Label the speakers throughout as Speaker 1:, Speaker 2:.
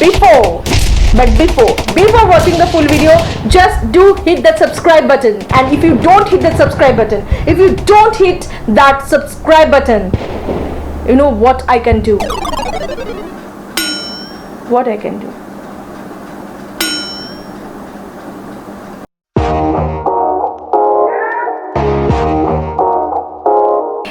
Speaker 1: before watching the full video, just do hit that subscribe button. And if you don't hit that subscribe button, you know what I can do.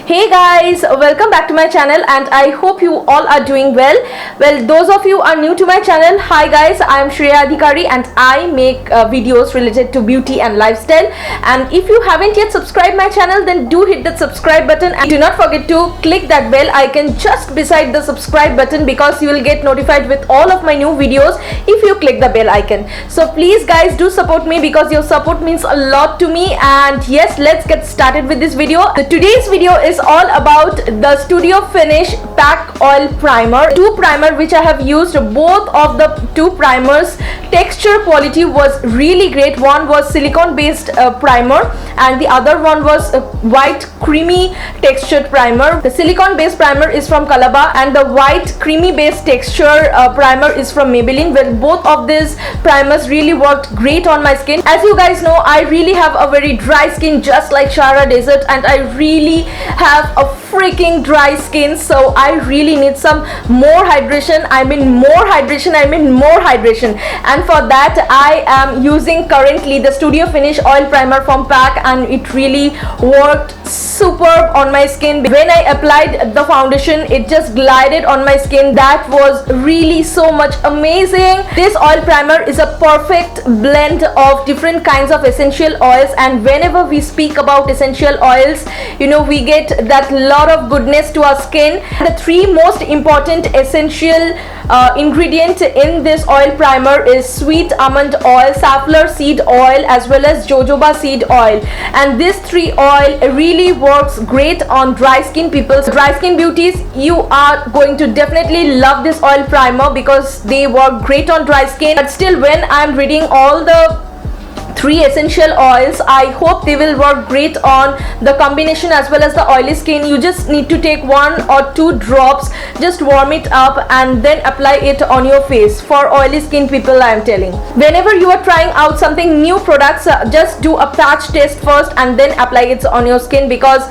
Speaker 1: Hey guys, welcome back to my channel and I hope you all are doing well. Well, those of you are new to my channel, hi guys, I am Shreya Adhikari and I make videos related to beauty and lifestyle. And if you haven't yet subscribed my channel, then do hit that subscribe button and do not forget to click that bell icon just beside the subscribe button, because you will get notified with all of my new videos if you click the bell icon. So please guys, do support me because your support means a lot to me. And yes, let's get started with this video. So today's video is all about the Studio Finish Pack Oil Primer. Two primer which I have used. Both of the two primers texture quality was really great. One was silicone based primer and the other one was white creamy textured primer. The silicone based primer is from Kalaba and the white creamy based texture primer is from Maybelline. Well, both of these primers really worked great on my skin. As you guys know, I really have a very dry skin, just like Sahara Desert, and I really have a freaking dry skin, so I really need some more hydration. I mean more hydration. And for that I am using currently the Studio Finish Oil Primer from PAC, and it really worked superb on my skin. When I applied the foundation, it just glided on my skin. That was really so much amazing. This oil primer is a perfect blend of different kinds of essential oils, and whenever we speak about essential oils, you know, we get that lot of goodness to our skin. The three most important essential ingredient in this oil primer is sweet almond oil, safflower seed oil, as well as jojoba seed oil. And this three oil really works great on dry skin people. So dry skin beauties, you are going to definitely love this oil primer because they work great on dry skin. But still, when I'm reading all the three essential oils, I hope they will work great on the combination as well as the oily skin. You just need to take 1 or 2 drops, just warm it up and then apply it on your face. For oily skin people, I am telling, whenever you are trying out something new products, just do a patch test first and then apply it on your skin, because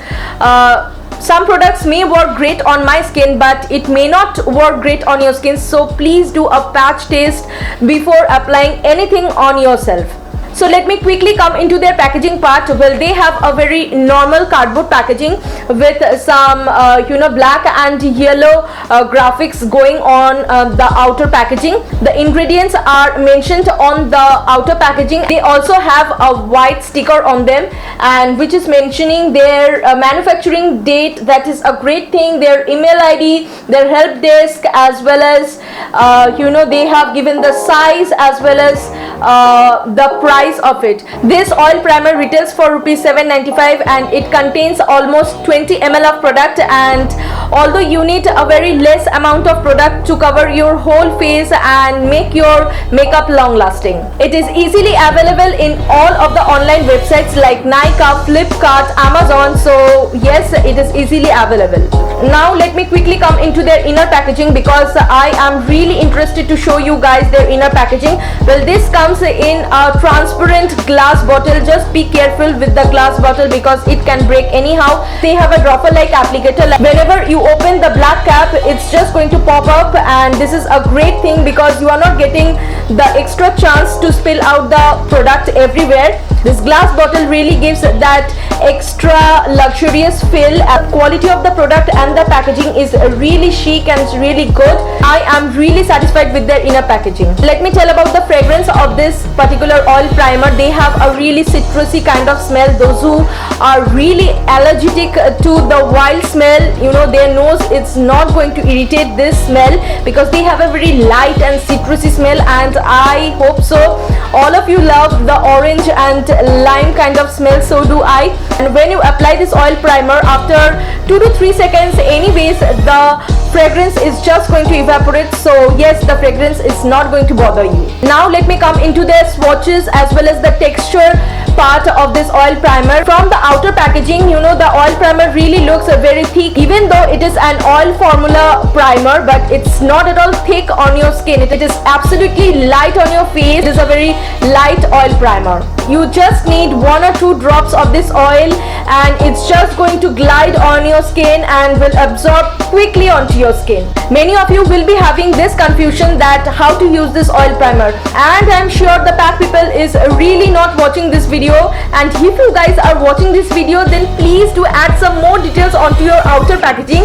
Speaker 1: some products may work great on my skin but it may not work great on your skin. So please do a patch test before applying anything on yourself. So let me quickly come into their packaging part. Well, they have a very normal cardboard packaging with some you know, black and yellow graphics going on the outer packaging. The ingredients are mentioned on the outer packaging. They also have a white sticker on them, and which is mentioning their manufacturing date. That is a great thing. Their email ID, their help desk, as well as you know, they have given the size as well as the price of it. This oil primer retails for ₹7.95 and it contains almost 20 ml of product, and although you need a very less amount of product to cover your whole face and make your makeup long lasting, it is easily available in all of the online websites like Nykaa, Flipkart, Amazon. So yes, it is easily available. Now let me quickly come into their inner packaging because I am really interested to show you guys their inner packaging. Well, this comes in a transparent glass bottle. Just be careful with the glass bottle because it can break anyhow. They have a dropper like applicator. Whenever you open the black cap, it's just going to pop up, and this is a great thing because you are not getting the extra chance to spill out the product everywhere. This glass bottle really gives that extra luxurious feel. Quality of the product and the packaging is really chic and really good. I am really satisfied with their inner packaging. Let me tell about the fragrance of this particular oil primer. They have a really citrusy kind of smell. Those who are really allergic to the wild smell, you know, their nose, it's not going to irritate this smell because they have a very light and citrusy smell, and I hope so all of you love the orange and lime kind of smell. So do I. And when you apply this oil primer, after 2 to 3 seconds anyways, the fragrance is just going to evaporate. So yes, the fragrance is not going to bother you. Now let me come into their swatches as well as the texture part of this oil primer. From the outer packaging, you know, the oil primer really looks very thick, even though it is an oil formula primer, but it's not at all thick on your skin. It is absolutely light on your face. It is a very light oil primer. You just need 1 or 2 drops of this oil, and it's just going to glide on your skin and will absorb quickly onto your skin. Many of you will be having this confusion that how to use this oil primer, and I'm sure the pack people is really not watching this video. And if you guys are watching this video, then please do add some more details onto your outer packaging.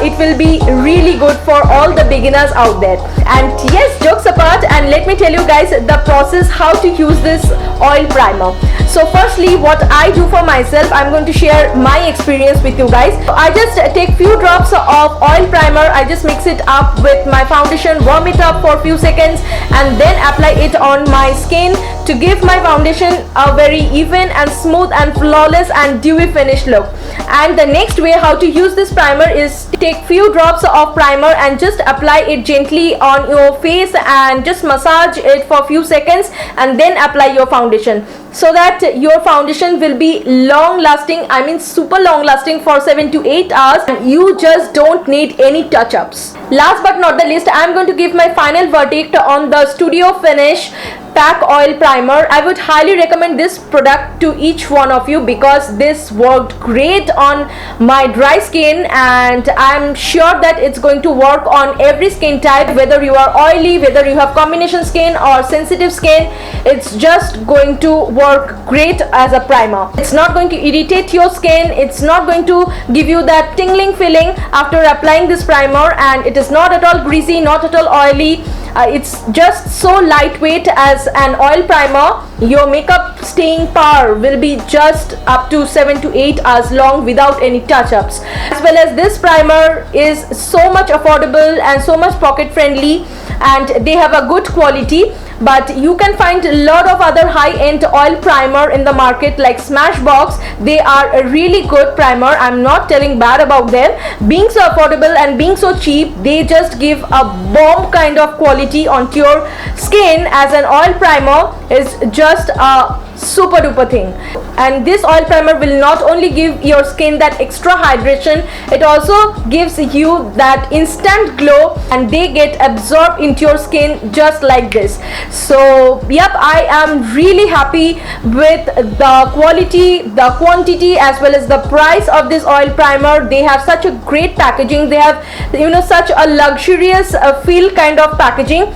Speaker 1: It will be really good for all the beginners out there. And yes, jokes apart, and let me tell you guys the process how to use this oil primer. So firstly, what I do for myself, I'm going to share my experience with you guys. I just take few drops of oil primer, I just mix it up with my foundation, warm it up for a few seconds, and then apply it on my skin to give my foundation a very even and smooth and flawless and dewy finish look. And the next way how to use this primer is take few drops of primer and just apply it gently on your face and just massage it for a few seconds, and then apply your foundation, so that your foundation will be long lasting, I mean super long lasting for 7 to 8 hours, and you just don't need any touch-ups. Last but not the least, I'm going to give my final verdict on the Studio Finish pack oil primer. I would highly recommend this product to each one of you because this worked great on my dry skin, and I'm sure that it's going to work on every skin type, whether you are oily, whether you have combination skin or sensitive skin. It's just going to work great as a primer. It's not going to irritate your skin, it's not going to give you that tingling feeling after applying this primer, and it is not at all greasy, not at all oily. It's just so lightweight as an oil primer. Your makeup staying power will be just up to 7 to 8 hours long without any touch-ups. As well as this primer is so much affordable and so much pocket friendly, and they have a good quality. But you can find a lot of other high-end oil primer in the market like Smashbox. They are a really good primer. I'm not telling bad about them. Being so affordable and being so cheap, they just give a bomb kind of quality onto your skin as an oil primer. Is just a super duper thing. And this oil primer will not only give your skin that extra hydration, it also gives you that instant glow, and they get absorbed into your skin just like this. So yep, I am really happy with the quality, the quantity, as well as the price of this oil primer. They have such a great packaging. They have, you know, such a luxurious feel kind of packaging,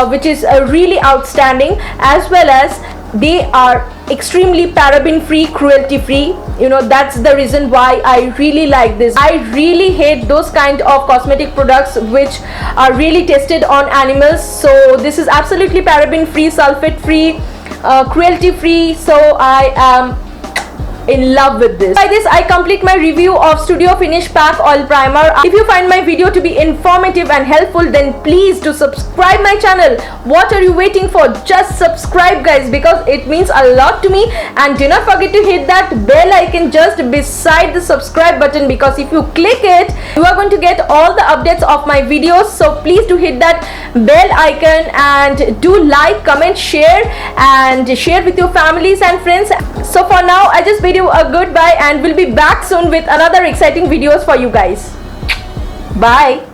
Speaker 1: which is really outstanding, as well as they are extremely paraben free, cruelty free. You know, that's the reason why I really like this. I really hate those kind of cosmetic products which are really tested on animals. So this is absolutely paraben free, sulfate free, cruelty free. So I am in love with this. By this I complete my review of Studio Finish pack oil primer. If you find my video to be informative and helpful, then please do subscribe my channel. What are you waiting for? Just subscribe guys, because it means a lot to me. And do not forget to hit that bell icon just beside the subscribe button, because if you click it, you are going to get all the updates of my videos. So please do hit that bell icon and do like, comment, share, and share with your families and friends. So for now, I just bid you a goodbye, and we'll be back soon with another exciting videos for you guys. Bye.